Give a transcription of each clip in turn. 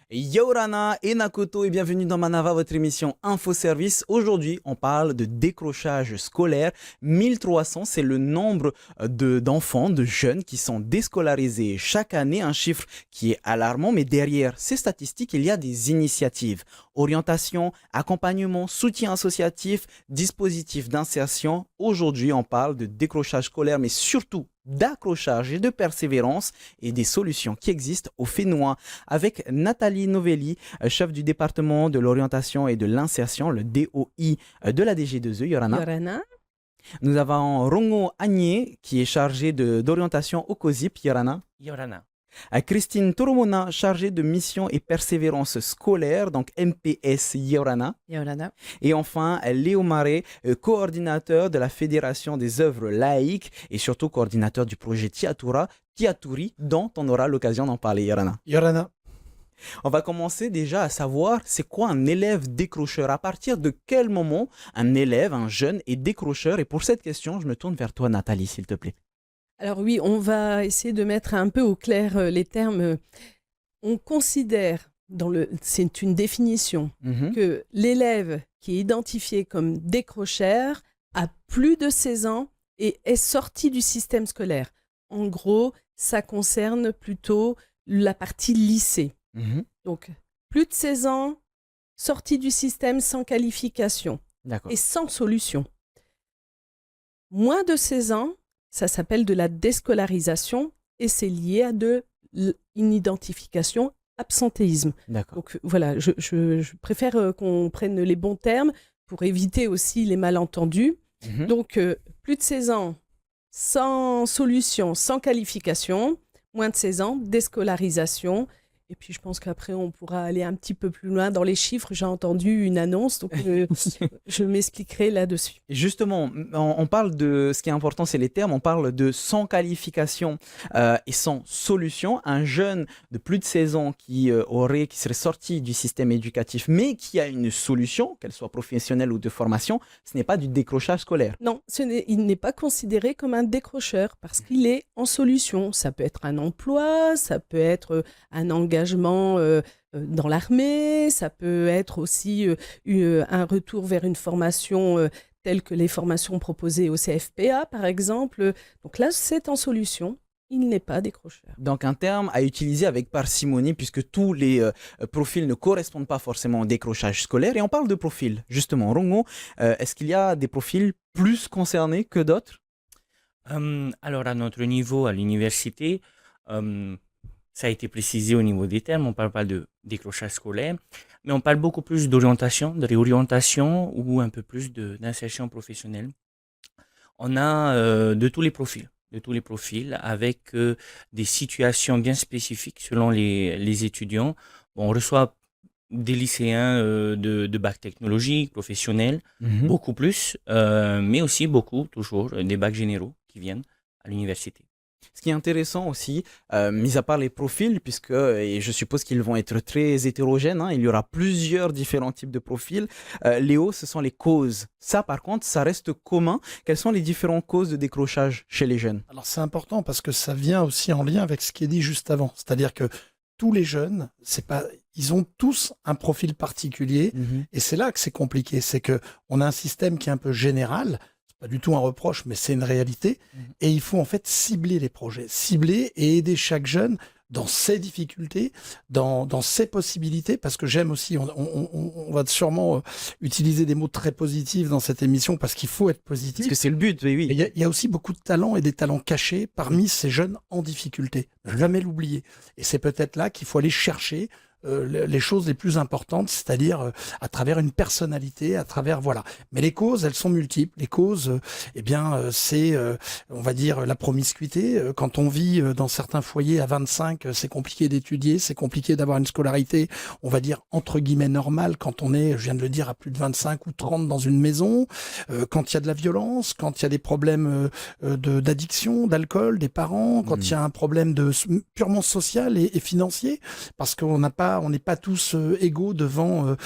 Yorana et Nakoto et bienvenue dans Manava, votre émission Info Service. Aujourd'hui, on parle de décrochage scolaire. 1300, c'est le nombre d'enfants, de jeunes qui sont déscolarisés chaque année, un chiffre qui est alarmant, mais derrière ces statistiques, il y a des initiatives. Orientation, accompagnement, soutien associatif, dispositifs d'insertion. Aujourd'hui, on parle de décrochage scolaire, mais surtout d'accrochage et de persévérance et des solutions qui existent au Fénois avec Nathalie Novelli, chef du département de l'orientation et de l'insertion, le DOI de la DG2E, Yorana. Yorana. Nous avons Rongo Agné qui est chargé d'orientation au COSIP, Yorana. Yorana. Christine Toromona, chargée de mission et persévérance scolaire, donc MPS Yorana. Yorana. Et enfin, Léo Marais, coordinateur de la Fédération des œuvres laïques et surtout coordinateur du projet Tiaturi, dont on aura l'occasion d'en parler, Yorana. Yorana. On va commencer déjà à savoir c'est quoi un élève décrocheur. À partir de quel moment un élève, un jeune est décrocheur? Et pour cette question, je me tourne vers toi, Nathalie, s'il te plaît. Alors oui, on va essayer de mettre un peu au clair les termes. On considère, c'est une définition, que l'élève qui est identifié comme décrocheur a plus de 16 ans et est sorti du système scolaire. En gros, ça concerne plutôt la partie lycée. Donc, plus de 16 ans, sorti du système sans qualification et sans solution. Moins de 16 ans, ça s'appelle de la déscolarisation et c'est lié à une identification absentéisme. Donc voilà, je préfère qu'on prenne les bons termes pour éviter aussi les malentendus. Donc plus de 16 ans, sans solution, sans qualification. Moins de 16 ans, déscolarisation. Et puis, je pense qu'après, on pourra aller un petit peu plus loin dans les chiffres. J'ai entendu une annonce, donc je m'expliquerai là-dessus. Et justement, on parle de... Ce qui est important, c'est les termes. On parle de sans qualification et sans solution. Un jeune de plus de 16 ans qui serait sorti du système éducatif, mais qui a une solution, qu'elle soit professionnelle ou de formation, ce n'est pas du décrochage scolaire. Non, il n'est pas considéré comme un décrocheur parce qu'il est en solution. Ça peut être un emploi, ça peut être un engagement dans l'armée, ça peut être aussi un retour vers une formation telle que les formations proposées au CFPA, par exemple. Donc là, c'est en solution. Il n'est pas décrocheur. Donc un terme à utiliser avec parcimonie puisque tous les profils ne correspondent pas forcément au décrochage scolaire. Et on parle de profils, justement. Rongo, est-ce qu'il y a des profils plus concernés que d'autres? Alors à notre niveau, à l'université, ça a été précisé au niveau des termes, on ne parle pas de décrochage scolaire, mais on parle beaucoup plus d'orientation, de réorientation ou un peu plus d'insertion professionnelle. On a de tous les profils avec des situations bien spécifiques selon les étudiants. Bon, on reçoit des lycéens de bac technologique, professionnel, beaucoup plus, mais aussi toujours des bacs généraux qui viennent à l'université. Ce qui est intéressant aussi, mis à part les profils, et je suppose qu'ils vont être très hétérogènes, il y aura plusieurs différents types de profils. Léo, ce sont les causes. Ça, par contre, ça reste commun. Quelles sont les différentes causes de décrochage chez les jeunes? Alors, c'est important parce que ça vient aussi en lien avec ce qui est dit juste avant. C'est-à-dire que tous les jeunes, ils ont tous un profil particulier et c'est là que c'est compliqué. C'est qu'on a un système qui est un peu général. Pas du tout un reproche, mais c'est une réalité. Et il faut en fait cibler les projets, cibler et aider chaque jeune dans ses difficultés, dans ses possibilités, parce que j'aime aussi, on va sûrement utiliser des mots très positifs dans cette émission, parce qu'il faut être positif. Parce que c'est le but, oui. Il y a aussi beaucoup de talents et des talents cachés parmi ces jeunes en difficulté. Ne jamais l'oublier. Et c'est peut-être là qu'il faut aller chercher les choses les plus importantes, c'est-à-dire à travers une personnalité, à travers voilà. Mais les causes, elles sont multiples. Les causes, c'est, on va dire, la promiscuité. Quand on vit dans certains foyers à 25, c'est compliqué d'étudier, c'est compliqué d'avoir une scolarité, on va dire entre guillemets normale. Quand on est, je viens de le dire, à plus de 25 ou 30 dans une maison, quand il y a de la violence, quand il y a des problèmes d'addiction, d'alcool, des parents, quand il y a un problème purement social et financier, parce qu'on n'a pas n'est pas tous égaux devant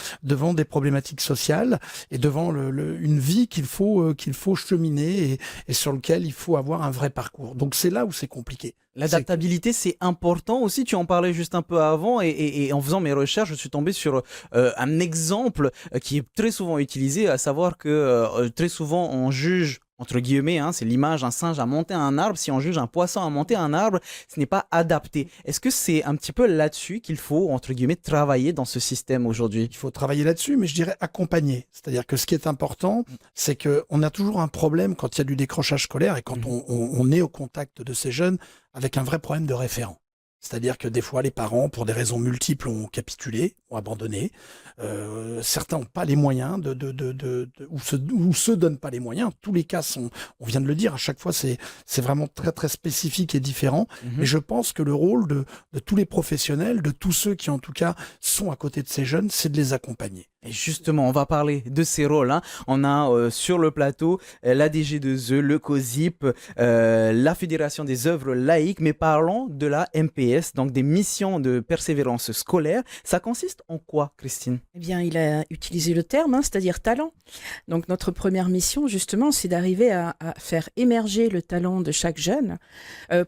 des problématiques sociales et devant une vie qu'il faut cheminer et sur lequel il faut avoir un vrai parcours. Donc c'est là où c'est compliqué. L'adaptabilité, c'est important aussi. Tu en parlais juste un peu avant et en faisant mes recherches, je suis tombé sur un exemple qui est très souvent utilisé, à savoir que très souvent on juge, entre guillemets, hein, c'est l'image d'un singe à monter un arbre. Si on juge un poisson à monter un arbre, ce n'est pas adapté. Est-ce que c'est un petit peu là-dessus qu'il faut, entre guillemets, travailler dans ce système aujourd'hui? Il faut travailler là-dessus, mais je dirais accompagner. C'est-à-dire que ce qui est important, c'est qu'on a toujours un problème quand il y a du décrochage scolaire et quand on est au contact de ces jeunes avec un vrai problème de référent. C'est-à-dire que des fois, les parents, pour des raisons multiples, ont capitulé, ont abandonné. Certains n'ont pas les moyens, ou se donnent pas les moyens. Tous les cas sont, on vient de le dire, à chaque fois, c'est vraiment très, très spécifique et différent. Mais je pense que le rôle de tous les professionnels, de tous ceux qui, en tout cas, sont à côté de ces jeunes, c'est de les accompagner. Et justement, on va parler de ces rôles, hein. On a sur le plateau la DG2E, le COSIP, la Fédération des œuvres laïques, mais parlons de la MPS, donc des missions de persévérance scolaire. Ça consiste en quoi, Christine? Eh bien, il a utilisé le terme, hein, c'est-à-dire talent. Donc, notre première mission, justement, c'est d'arriver à faire émerger le talent de chaque jeune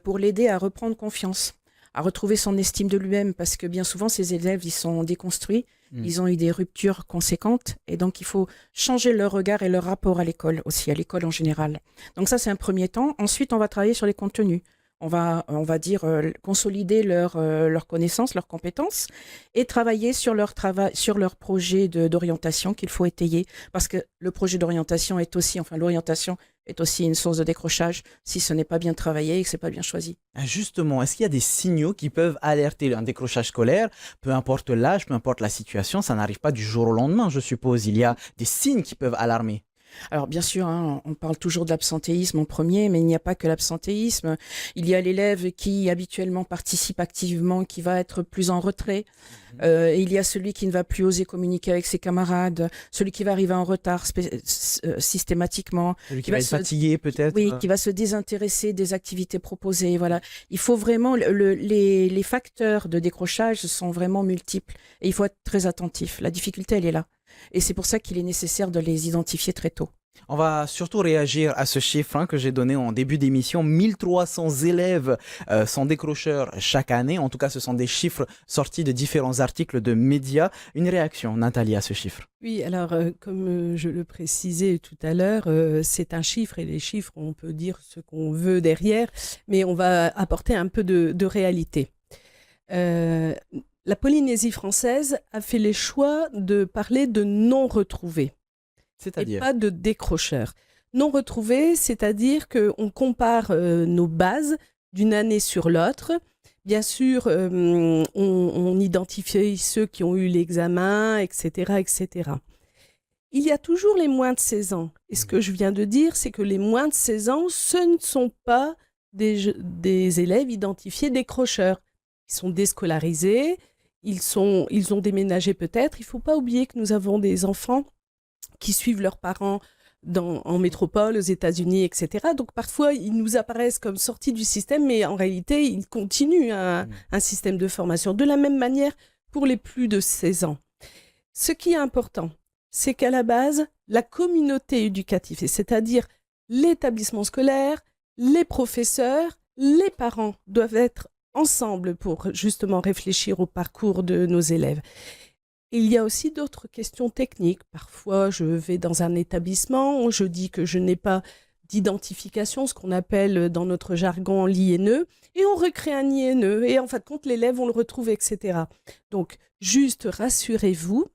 pour l'aider à reprendre confiance, à retrouver son estime de lui-même, parce que bien souvent, ces élèves, ils sont déconstruits. Ils ont eu des ruptures conséquentes et donc il faut changer leur regard et leur rapport à l'école aussi, à l'école en général. Donc ça, c'est un premier temps. Ensuite, on va travailler sur les contenus. On va dire consolider leurs connaissances, leurs compétences et travailler sur leur projet d'orientation qu'il faut étayer parce que le projet d'orientation est aussi, l'orientation est aussi une source de décrochage si ce n'est pas bien travaillé et que c'est pas bien choisi. Justement, est-ce qu'il y a des signaux qui peuvent alerter un décrochage scolaire? Peu importe l'âge, peu importe la situation, ça n'arrive pas du jour au lendemain, je suppose. Il y a des signes qui peuvent alarmer. Alors bien sûr, hein, on parle toujours de l'absentéisme en premier, mais il n'y a pas que l'absentéisme. Il y a l'élève qui habituellement participe activement, qui va être plus en retrait. Et il y a celui qui ne va plus oser communiquer avec ses camarades, celui qui va arriver en retard systématiquement. Celui qui va être fatigué peut-être. Oui, qui va se désintéresser des activités proposées. Voilà. Il faut vraiment, les facteurs de décrochage sont vraiment multiples et il faut être très attentif. La difficulté, elle est là. Et c'est pour ça qu'il est nécessaire de les identifier très tôt. On va surtout réagir à ce chiffre que j'ai donné en début d'émission. 1300 élèves sont décrocheurs chaque année. En tout cas, ce sont des chiffres sortis de différents articles de médias. Une réaction, Nathalie, à ce chiffre? Oui, alors comme je le précisais tout à l'heure, c'est un chiffre et les chiffres, on peut dire ce qu'on veut derrière, mais on va apporter un peu de réalité. La Polynésie française a fait les choix de parler de non-retrouvés. C'est-à-dire? Et pas de décrocheurs. Non retrouvés, c'est-à-dire qu'on compare nos bases d'une année sur l'autre. Bien sûr, on identifie ceux qui ont eu l'examen, etc., etc. Il y a toujours les moins de 16 ans. Et ce que je viens de dire, c'est que les moins de 16 ans, ce ne sont pas des élèves identifiés décrocheurs. Ils sont déscolarisés, ils ont déménagé peut-être. Il ne faut pas oublier que nous avons des enfants qui suivent leurs parents en métropole, aux États-Unis, etc. Donc parfois, ils nous apparaissent comme sortis du système, mais en réalité, ils continuent un système de formation. De la même manière pour les plus de 16 ans. Ce qui est important, c'est qu'à la base, la communauté éducative, c'est-à-dire l'établissement scolaire, les professeurs, les parents doivent être ensemble pour justement réfléchir au parcours de nos élèves. Il y a aussi d'autres questions techniques. Parfois, je vais dans un établissement, je dis que je n'ai pas d'identification, ce qu'on appelle dans notre jargon l'INE, et on recrée un INE, et en fin de compte, l'élève, on le retrouve, etc. Donc, juste rassurez-vous,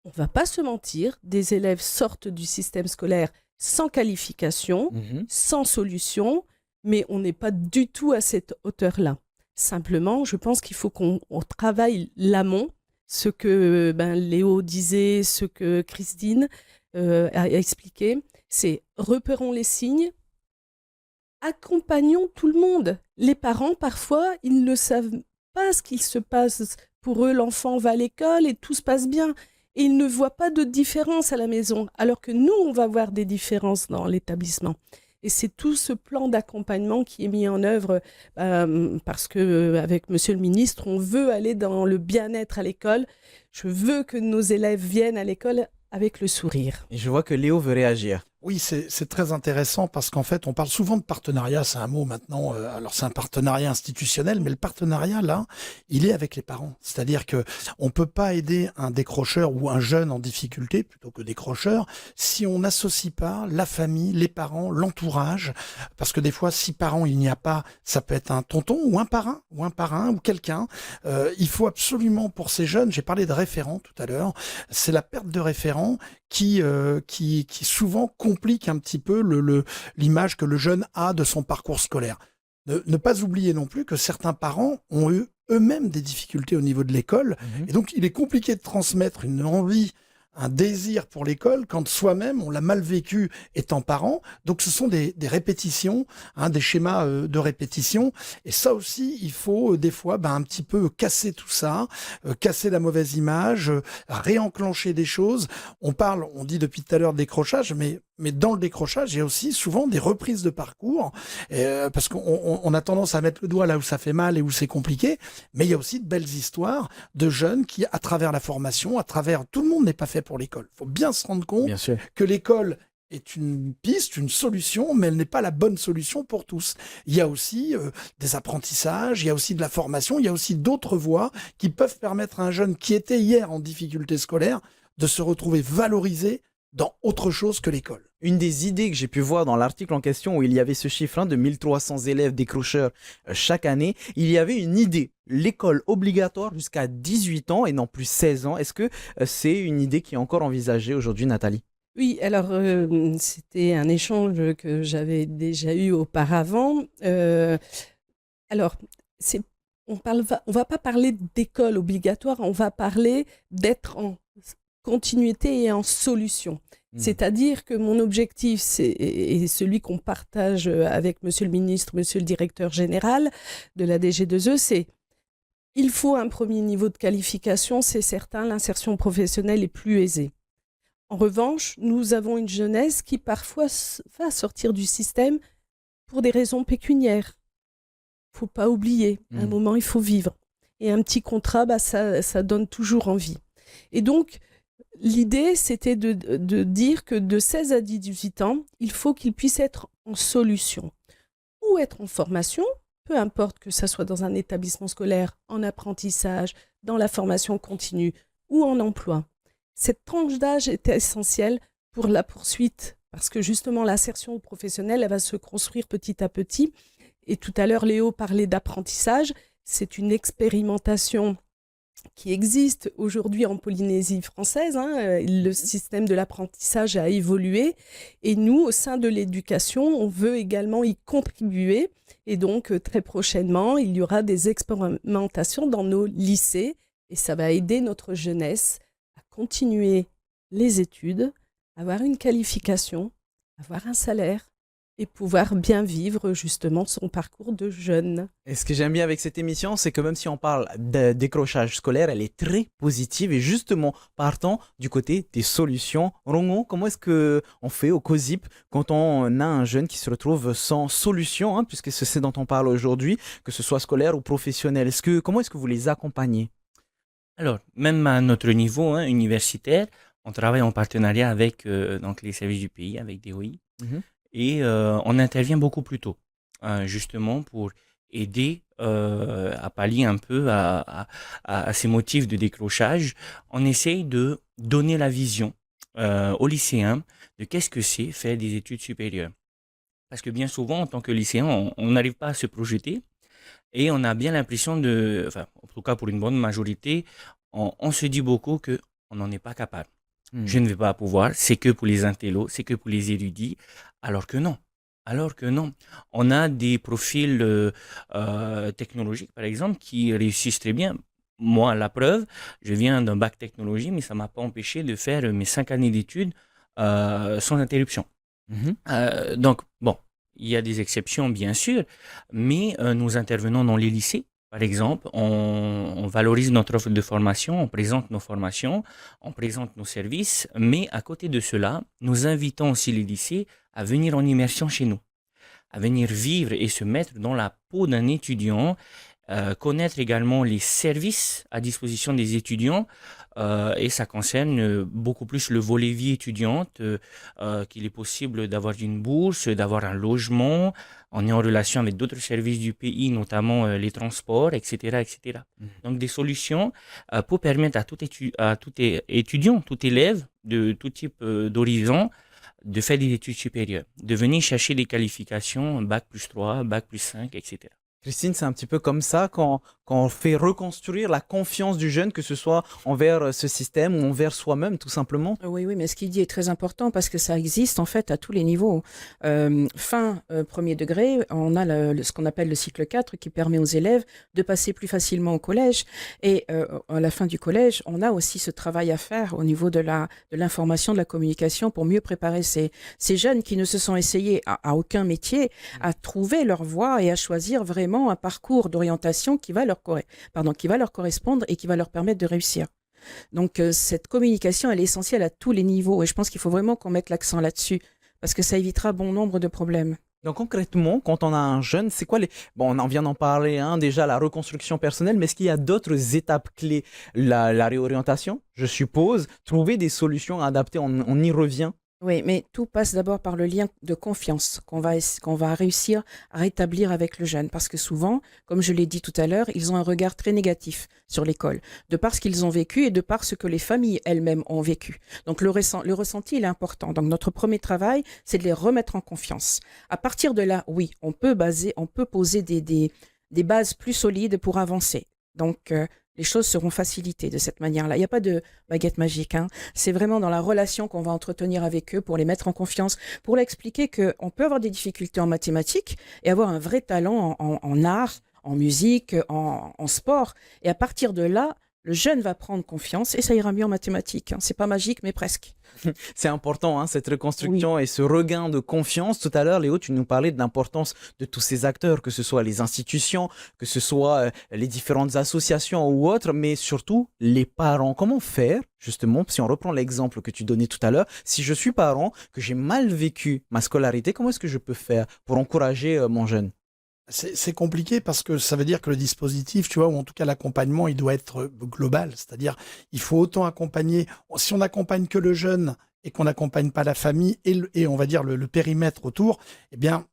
on ne va pas se mentir, des élèves sortent du système scolaire sans qualification, sans solution, mais on n'est pas du tout à cette hauteur-là. Simplement, je pense qu'il faut qu'on travaille l'amont, ce que Léo disait, ce que Christine a expliqué, c'est repérons les signes, accompagnons tout le monde. Les parents, parfois, ils ne savent pas ce qu'il se passe. Pour eux, l'enfant va à l'école et tout se passe bien. Et ils ne voient pas de différence à la maison, alors que nous, on va voir des différences dans l'établissement. Et c'est tout ce plan d'accompagnement qui est mis en œuvre parce qu'avec Monsieur le ministre, on veut aller dans le bien-être à l'école. Je veux que nos élèves viennent à l'école avec le sourire. Et je vois que Léo veut réagir. Oui, c'est très intéressant parce qu'en fait, on parle souvent de partenariat, c'est un mot maintenant, alors c'est un partenariat institutionnel, mais le partenariat, là, il est avec les parents. C'est-à-dire que on peut pas aider un décrocheur ou un jeune en difficulté, plutôt que décrocheur, si on n'associe pas la famille, les parents, l'entourage, parce que des fois, si parents il n'y a pas, ça peut être un tonton ou un parrain, ou quelqu'un. Il faut absolument, pour ces jeunes, j'ai parlé de référents tout à l'heure, c'est la perte de référents qui souvent complique un petit peu l'image que le jeune a de son parcours scolaire. Ne pas oublier non plus que certains parents ont eu eux-mêmes des difficultés au niveau de l'école, et donc il est compliqué de transmettre une envie, un désir pour l'école quand soi-même on l'a mal vécu étant parent. Donc ce sont des répétitions, des schémas de répétition, et ça aussi il faut des fois un petit peu casser tout ça, casser la mauvaise image, réenclencher des choses. On dit depuis tout à l'heure de décrochage, mais dans le décrochage, il y a aussi souvent des reprises de parcours, parce qu'on a tendance à mettre le doigt là où ça fait mal et où c'est compliqué, mais il y a aussi de belles histoires de jeunes qui, à travers la formation, tout le monde n'est pas fait pour l'école. Il faut bien se rendre compte que l'école est une piste, une solution, mais elle n'est pas la bonne solution pour tous. Il y a aussi des apprentissages, il y a aussi de la formation, il y a aussi d'autres voies qui peuvent permettre à un jeune qui était hier en difficulté scolaire de se retrouver valorisé dans autre chose que l'école. Une des idées que j'ai pu voir dans l'article en question où il y avait ce chiffre de 1300 élèves décrocheurs chaque année, il y avait une idée, l'école obligatoire jusqu'à 18 ans et non plus 16 ans. Est-ce que c'est une idée qui est encore envisagée aujourd'hui, Nathalie? Oui, alors c'était un échange que j'avais déjà eu auparavant. Alors, on va pas parler d'école obligatoire, on va parler d'être en continuité et en solution. C'est-à-dire que mon objectif, et celui qu'on partage avec Monsieur le ministre, Monsieur le directeur général de la DG2E, c'est il faut un premier niveau de qualification, c'est certain, l'insertion professionnelle est plus aisée. En revanche, nous avons une jeunesse qui parfois va sortir du système pour des raisons pécuniaires. Il ne faut pas oublier, à un moment, il faut vivre. Et un petit contrat, ça donne toujours envie. Et donc, l'idée, c'était de dire que de 16 à 18 ans, il faut qu'ils puissent être en solution ou être en formation, peu importe que ça soit dans un établissement scolaire, en apprentissage, dans la formation continue ou en emploi. Cette tranche d'âge est essentielle pour la poursuite parce que justement l'insertion professionnelle, elle va se construire petit à petit. Et tout à l'heure, Léo parlait d'apprentissage. C'est une expérimentation qui existe aujourd'hui en Polynésie française. Le système de l'apprentissage a évolué et nous, au sein de l'éducation, on veut également y contribuer. Et donc, très prochainement, il y aura des expérimentations dans nos lycées et ça va aider notre jeunesse à continuer les études, avoir une qualification, avoir un salaire et pouvoir bien vivre justement son parcours de jeune. Et ce que j'aime bien avec cette émission, c'est que même si on parle de décrochage scolaire, elle est très positive et justement partant du côté des solutions. Rongo, comment est-ce qu'on fait au COSIP quand on a un jeune qui se retrouve sans solution, puisque c'est ce dont on parle aujourd'hui, que ce soit scolaire ou professionnel. Comment est-ce que vous les accompagnez? Alors, même à notre niveau universitaire, on travaille en partenariat avec donc les services du pays, avec DOI. Et on intervient beaucoup plus tôt, justement pour aider à pallier un peu à ces motifs de décrochage. On essaye de donner la vision aux lycéens de qu'est-ce que c'est faire des études supérieures. Parce que bien souvent, en tant que lycéen, on n'arrive pas à se projeter et on a bien l'impression en tout cas pour une bonne majorité, on se dit beaucoup qu'on n'en est pas capable. Je ne vais pas pouvoir, c'est que pour les intellos, c'est que pour les érudits, alors que non. On a des profils technologiques, par exemple, qui réussissent très bien. Moi, la preuve, je viens d'un bac technologie, mais ça ne m'a pas empêché de faire mes 5 années d'études sans interruption. Donc, bon, il y a des exceptions, bien sûr, mais nous intervenons dans les lycées. Par exemple, on valorise notre offre de formation, on présente nos formations, on présente nos services, mais à côté de cela, nous invitons aussi les lycées à venir en immersion chez nous. à venir vivre et se mettre dans la peau d'un étudiant, connaître également les services à disposition des étudiants, et ça concerne beaucoup plus le volet vie étudiante, qu'il est possible d'avoir une bourse, d'avoir un logement. On est en relation avec d'autres services du pays, notamment les transports, etc., etc. Donc des solutions pour permettre à tout étudiant, tout élève de tout type d'horizon de faire des études supérieures, de venir chercher des qualifications, bac plus 3, bac plus 5, etc. Christine, c'est un petit peu comme ça quand on fait reconstruire la confiance du jeune, que ce soit envers ce système ou envers soi-même, tout simplement. Oui, mais ce qu'il dit est très important parce que ça existe en fait à tous les niveaux. Premier degré, on a ce qu'on appelle le cycle 4 qui permet aux élèves de passer plus facilement au collège. Et à la fin du collège, on a aussi ce travail à faire au niveau de l'information, de la communication pour mieux préparer ces jeunes qui ne se sont essayés à aucun métier, à trouver leur voie et à choisir vraiment un parcours d'orientation qui va leur correspondre et qui va leur permettre de réussir. Donc cette communication, elle est essentielle à tous les niveaux et je pense qu'il faut vraiment qu'on mette l'accent là-dessus parce que ça évitera bon nombre de problèmes. Donc concrètement, quand on a un jeune, c'est quoi Bon, on en vient d'en parler, déjà la reconstruction personnelle, mais est-ce qu'il y a d'autres étapes clés? La réorientation, je suppose, trouver des solutions adaptées, on y revient. Oui, mais tout passe d'abord par le lien de confiance qu'on va réussir à rétablir avec le jeune. Parce que souvent, comme je l'ai dit tout à l'heure, ils ont un regard très négatif sur l'école, de par ce qu'ils ont vécu et de par ce que les familles elles-mêmes ont vécu. Donc le ressenti, il est important. Donc notre premier travail, c'est de les remettre en confiance. À partir de là, oui, on peut poser des bases plus solides pour avancer. Donc les choses seront facilitées de cette manière-là. Il n'y a pas de baguette magique. C'est vraiment dans la relation qu'on va entretenir avec eux pour les mettre en confiance, pour leur expliquer qu'on peut avoir des difficultés en mathématiques et avoir un vrai talent en art, en musique, en sport. Et à partir de là, le jeune va prendre confiance et ça ira mieux en mathématiques. C'est pas magique, mais presque. C'est important, cette reconstruction et ce regain de confiance. Tout à l'heure, Léo, tu nous parlais de l'importance de tous ces acteurs, que ce soit les institutions, que ce soit les différentes associations ou autres, mais surtout les parents. Comment faire, justement, si on reprend l'exemple que tu donnais tout à l'heure, si je suis parent, que j'ai mal vécu ma scolarité, comment est-ce que je peux faire pour encourager mon jeune? C'est compliqué parce que ça veut dire que le dispositif, tu vois, ou en tout cas l'accompagnement, il doit être global. C'est-à-dire, il faut autant accompagner. Si on n'accompagne que le jeune et qu'on n'accompagne pas la famille et on va dire le périmètre autour, eh bien,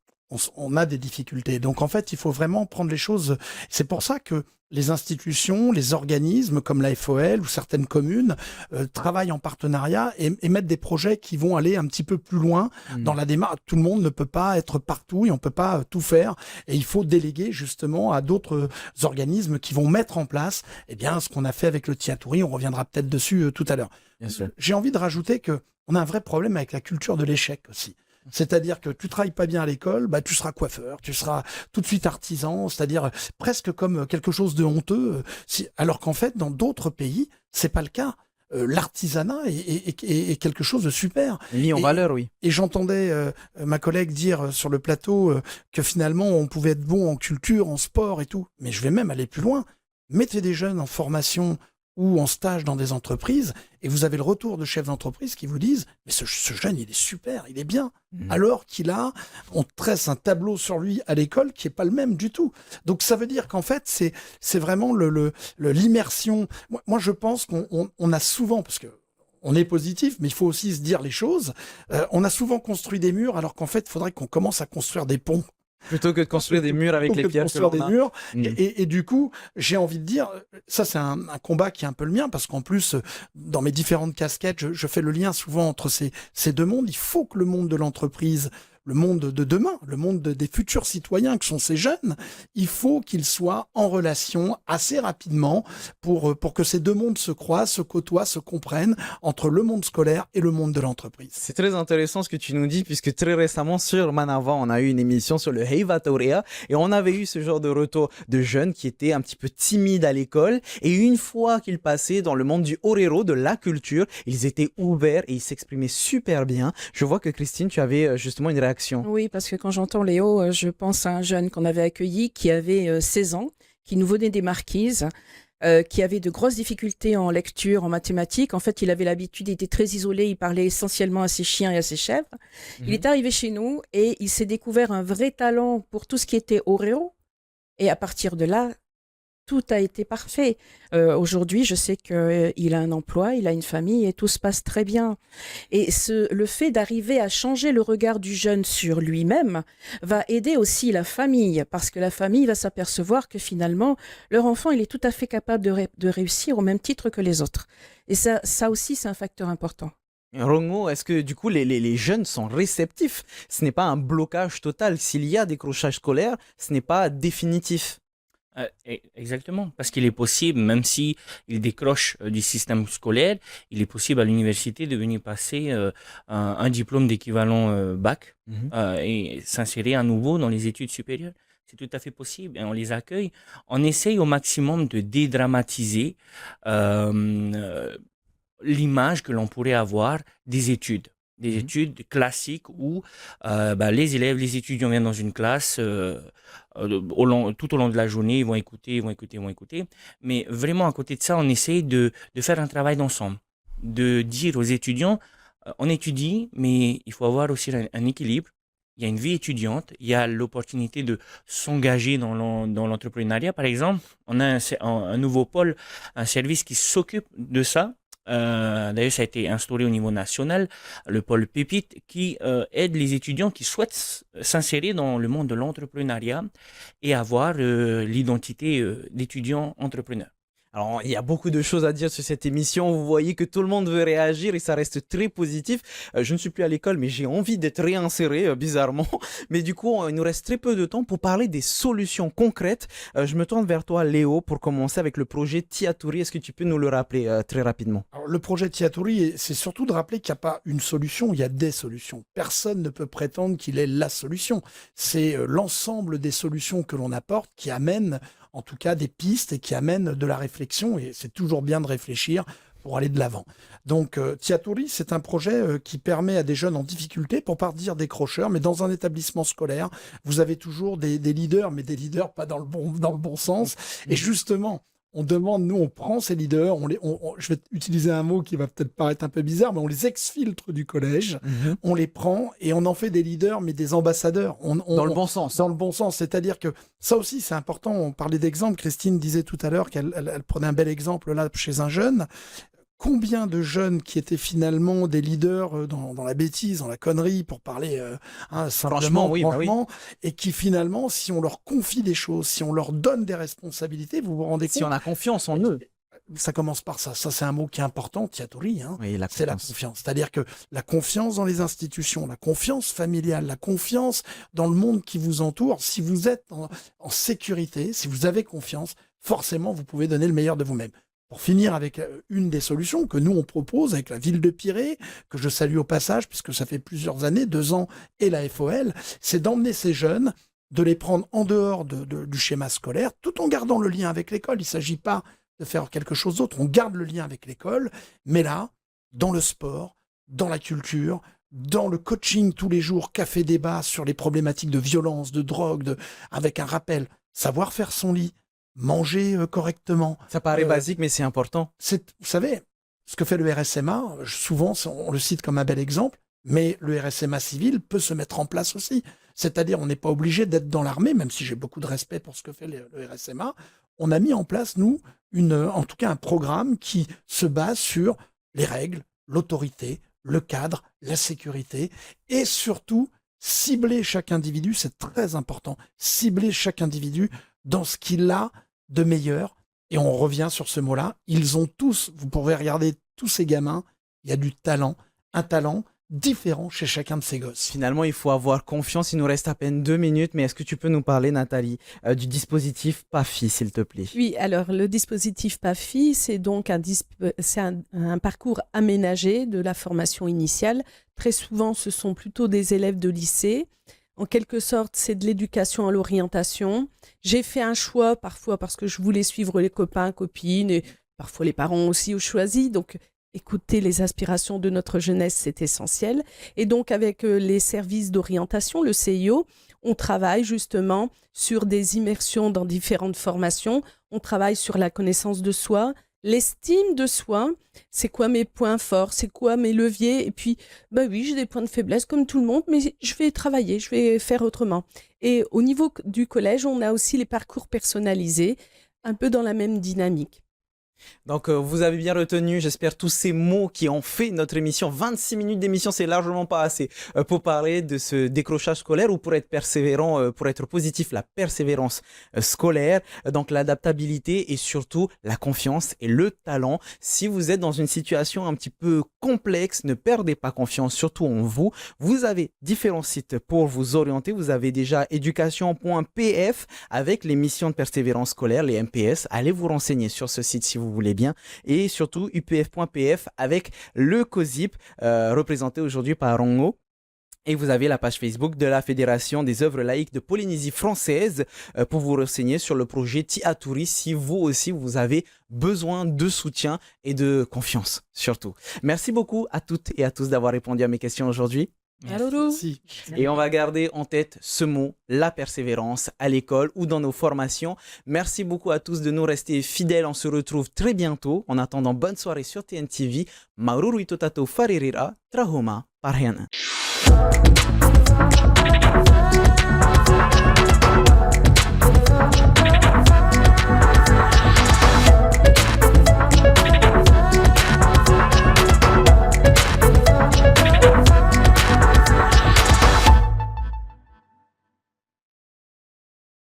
on a des difficultés. Donc en fait, il faut vraiment prendre les choses. C'est pour ça que les institutions, les organismes comme la FOL ou certaines communes travaillent en partenariat et mettent des projets qui vont aller un petit peu plus loin dans la démarche. Tout le monde ne peut pas être partout et on peut pas tout faire. Et il faut déléguer justement à d'autres organismes qui vont mettre en place ce qu'on a fait avec le Tiatouri. On reviendra peut-être dessus tout à l'heure. Bien sûr. J'ai envie de rajouter qu'on a un vrai problème avec la culture de l'échec aussi. C'est-à-dire que tu travailles pas bien à l'école, tu seras coiffeur, tu seras tout de suite artisan, c'est-à-dire presque comme quelque chose de honteux, alors qu'en fait, dans d'autres pays, c'est pas le cas. L'artisanat est quelque chose de super. Mis en valeur, oui. Et j'entendais ma collègue dire sur le plateau que finalement, on pouvait être bon en culture, en sport et tout. Mais je vais même aller plus loin. Mettez des jeunes en formation ou en stage dans des entreprises, et vous avez le retour de chefs d'entreprise qui vous disent « Mais ce jeune, il est super, il est bien. » Alors on tresse un tableau sur lui à l'école qui n'est pas le même du tout. Donc ça veut dire qu'en fait, c'est vraiment l'immersion. Moi, je pense qu'on a souvent, parce que on est positif, mais il faut aussi se dire les choses, on a souvent construit des murs, alors qu'en fait, il faudrait qu'on commence à construire des ponts. Plutôt que de construire des murs avec les pierres que l'on a. Murs. Et du coup, j'ai envie de dire, ça c'est un combat qui est un peu le mien, parce qu'en plus, dans mes différentes casquettes, je fais le lien souvent entre ces deux mondes. Il faut que le monde de l'entreprise, le monde de demain, le monde des futurs citoyens que sont ces jeunes, il faut qu'ils soient en relation assez rapidement pour que ces deux mondes se croisent, se côtoient, se comprennent entre le monde scolaire et le monde de l'entreprise. C'est très intéressant ce que tu nous dis, puisque très récemment sur Manava, on a eu une émission sur le Heiva Taurea et on avait eu ce genre de retour de jeunes qui étaient un petit peu timides à l'école, et une fois qu'ils passaient dans le monde du orero, de la culture, ils étaient ouverts et ils s'exprimaient super bien. Je vois que Christine, tu avais justement une réaction. Oui, parce que quand j'entends Léo, je pense à un jeune qu'on avait accueilli qui avait 16 ans, qui nous venait des Marquises, qui avait de grosses difficultés en lecture, en mathématiques. En fait, il avait l'habitude, il était très isolé, il parlait essentiellement à ses chiens et à ses chèvres. Il est arrivé chez nous et il s'est découvert un vrai talent pour tout ce qui était Oreo. Et à partir de là, tout a été parfait. Aujourd'hui, je sais qu'il a un emploi, il a une famille et tout se passe très bien. Et le fait d'arriver à changer le regard du jeune sur lui-même va aider aussi la famille, parce que la famille va s'apercevoir que finalement, leur enfant, il est tout à fait capable de réussir au même titre que les autres. Et ça aussi, c'est un facteur important. Rongo, est-ce que du coup les jeunes sont réceptifs? Ce n'est pas un blocage total. S'il y a décrochage scolaire, ce n'est pas définitif. Exactement, parce qu'il est possible, même si il décroche du système scolaire, il est possible à l'université de venir passer un diplôme d'équivalent bac et s'insérer à nouveau dans les études supérieures. C'est tout à fait possible et on les accueille. On essaye au maximum de dédramatiser l'image que l'on pourrait avoir des études. Des études classiques où les élèves, les étudiants viennent dans une classe tout au long de la journée, ils vont écouter. Mais vraiment, à côté de ça, on essaie de faire un travail d'ensemble, de dire aux étudiants, on étudie, mais il faut avoir aussi un équilibre. Il y a une vie étudiante, il y a l'opportunité de s'engager dans l'entrepreneuriat. Par exemple, on a un nouveau pôle, un service qui s'occupe de ça. D'ailleurs, ça a été instauré au niveau national, le pôle Pépite, qui aide les étudiants qui souhaitent s'insérer dans le monde de l'entrepreneuriat et avoir l'identité d'étudiant entrepreneur. Alors, il y a beaucoup de choses à dire sur cette émission. Vous voyez que tout le monde veut réagir et ça reste très positif. Je ne suis plus à l'école, mais j'ai envie d'être réinséré, bizarrement. Mais du coup, il nous reste très peu de temps pour parler des solutions concrètes. Je me tourne vers toi, Léo, pour commencer avec le projet Tiaturi. Est-ce que tu peux nous le rappeler très rapidement? Alors, le projet Tiaturi, c'est surtout de rappeler qu'il n'y a pas une solution, il y a des solutions. Personne ne peut prétendre qu'il est la solution. C'est l'ensemble des solutions que l'on apporte qui amènent en tout cas des pistes et qui amènent de la réflexion. Et c'est toujours bien de réfléchir pour aller de l'avant. Donc, Tiaturi, c'est un projet qui permet à des jeunes en difficulté, pour pas dire décrocheurs, mais dans un établissement scolaire, vous avez toujours des leaders, mais des leaders pas dans le bon sens. Et justement, on demande, nous, on prend ces leaders, je vais utiliser un mot qui va peut-être paraître un peu bizarre, mais on les exfiltre du collège, on les prend et on en fait des leaders, mais des ambassadeurs. Dans le bon sens. Dans le bon sens, c'est-à-dire que ça aussi, c'est important. On parlait d'exemples. Christine disait tout à l'heure qu'elle prenait un bel exemple là chez un jeune. Combien de jeunes qui étaient finalement des leaders dans la bêtise, dans la connerie, pour parler simplement, franchement, et qui finalement, si on leur confie des choses, si on leur donne des responsabilités, vous vous rendez compte. Si on a confiance en eux. Ça commence par ça. Ça, c'est un mot qui est important, Tiaturi. Oui, c'est la confiance. C'est-à-dire que la confiance dans les institutions, la confiance familiale, la confiance dans le monde qui vous entoure. Si vous êtes en sécurité, si vous avez confiance, forcément, vous pouvez donner le meilleur de vous-même. Pour finir avec une des solutions que nous, on propose avec la ville de Pirée, que je salue au passage, puisque ça fait plusieurs années, 2 ans, et la FOL, c'est d'emmener ces jeunes, de les prendre en dehors du schéma scolaire, tout en gardant le lien avec l'école. Il ne s'agit pas de faire quelque chose d'autre. On garde le lien avec l'école, mais là, dans le sport, dans la culture, dans le coaching tous les jours, café-débat sur les problématiques de violence, de drogue, avec un rappel, savoir faire son lit, manger correctement. Ça paraît basique, mais c'est important. Vous savez, ce que fait le RSMA, souvent, on le cite comme un bel exemple, mais le RSMA civil peut se mettre en place aussi. C'est-à-dire, on n'est pas obligé d'être dans l'armée, même si j'ai beaucoup de respect pour ce que fait le RSMA. On a mis en place, nous, en tout cas un programme qui se base sur les règles, l'autorité, le cadre, la sécurité, et surtout, cibler chaque individu, c'est très important, cibler chaque individu dans ce qu'il a de meilleur. Et on revient sur ce mot-là, ils ont tous, vous pourrez regarder tous ces gamins, il y a du talent, un talent différent chez chacun de ces gosses. Finalement, il faut avoir confiance. Il nous reste à peine 2 minutes, mais est-ce que tu peux nous parler, Nathalie, du dispositif PAFI, s'il te plaît? Oui, alors le dispositif PAFI, c'est donc un parcours aménagé de la formation initiale. Très souvent, ce sont plutôt des élèves de lycée. En quelque sorte, c'est de l'éducation à l'orientation. J'ai fait un choix parfois parce que je voulais suivre les copains, copines, et parfois les parents aussi ont choisi. Donc, écouter les aspirations de notre jeunesse, c'est essentiel. Et donc, avec les services d'orientation, le CIO, on travaille justement sur des immersions dans différentes formations. On travaille sur la connaissance de soi, l'estime de soi. C'est quoi mes points forts, c'est quoi mes leviers. Et puis, oui, j'ai des points de faiblesse comme tout le monde, mais je vais travailler, je vais faire autrement. Et au niveau du collège, on a aussi les parcours personnalisés, un peu dans la même dynamique. Donc, vous avez bien retenu, j'espère, tous ces mots qui ont fait notre émission. 26 minutes d'émission, c'est largement pas assez pour parler de ce décrochage scolaire ou pour être persévérant, pour être positif, la persévérance scolaire, donc l'adaptabilité et surtout la confiance et le talent. Si vous êtes dans une situation un petit peu complexe, ne perdez pas confiance, surtout en vous. Vous avez différents sites pour vous orienter. Vous avez déjà éducation.pf avec les missions de persévérance scolaire, les MPS. Allez vous renseigner sur ce site si vous voulez bien, et surtout upf.pf avec le COSIP représenté aujourd'hui par Rongo. Et vous avez la page Facebook de la Fédération des œuvres laïques de Polynésie française pour vous renseigner sur le projet Tiaturi si vous aussi vous avez besoin de soutien et de confiance surtout. Merci beaucoup à toutes et à tous d'avoir répondu à mes questions aujourd'hui. Merci. Et on va garder en tête ce mot, la persévérance, à l'école ou dans nos formations. Merci beaucoup à tous de nous rester fidèles. On se retrouve très bientôt. En attendant, bonne soirée sur TNTV. Maururu itotato faririra, trahoma parhena.